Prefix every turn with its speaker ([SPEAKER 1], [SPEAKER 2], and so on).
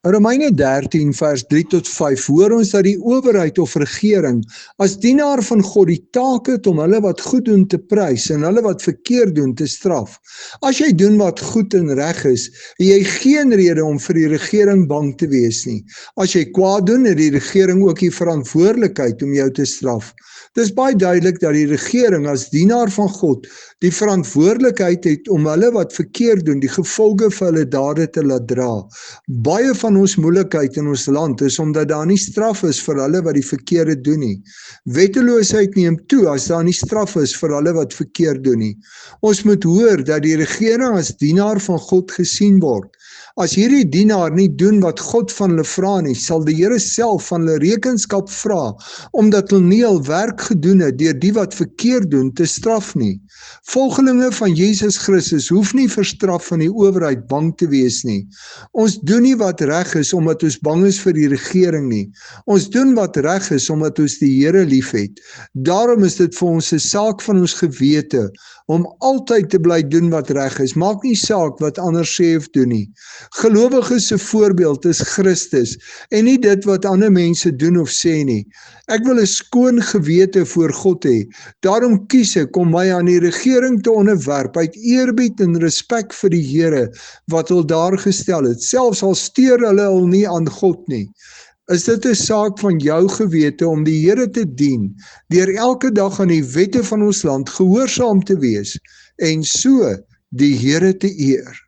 [SPEAKER 1] Romeine 13 vers 3 tot 5 hoor ons dat die owerheid of regering as dienaar van God die taak het om hulle wat goed doen te prys en hulle wat verkeerd doen te straf. As jy doen wat goed en reg is, het jy geen rede om vir die regering bang te wees nie. As jy kwaad doen, het die regering ook die verantwoordelikheid om jou te straf. Dit is baie duidelik dat die regering as dienaar van God die verantwoordelikheid het om hulle wat verkeerd doen, die gevolge vir hulle dade te laat dra. Baie van ons moeilikheid in ons land is omdat daar nie straf is vir hulle wat die verkeerde doen nie. Wetteloosheid neem toe as daar nie straf is vir hulle wat verkeerd doen nie. Ons moet hoor dat die regering as dienaar van God gesien word. As hierdie dienaar nie doen wat God van hulle vra nie, sal die Here self van hulle rekenskap vra, omdat hulle nie hul werk gedoen het deur die wat verkeerd doen te straf nie. Volgelinge van Jesus Christus hoef nie vir straf van die owerheid bang te wees nie. Ons doen nie wat reg is omdat ons bang is vir die regering nie. Ons doen wat reg is omdat ons die Here liefhet. Daarom is dit vir ons 'n saak van ons gewete om altyd te bly doen wat reg is. Maak nie saak wat ander sê of doen nie. Gelowiges se voorbeeld is Christus en nie dit wat ander mense doen of sê nie. Ek wil 'n skoon gewete voor God hê. Daarom kies ek om my aan die regering te onderwerp uit eerbied en respek vir die Here wat hul daar gestel het, selfs al steur hulle hul nie aan God nie. Is dit 'n saak van jou gewete om die Here te dien, deur elke dag aan die wette van ons land gehoorsaam te wees en so die Here te eer?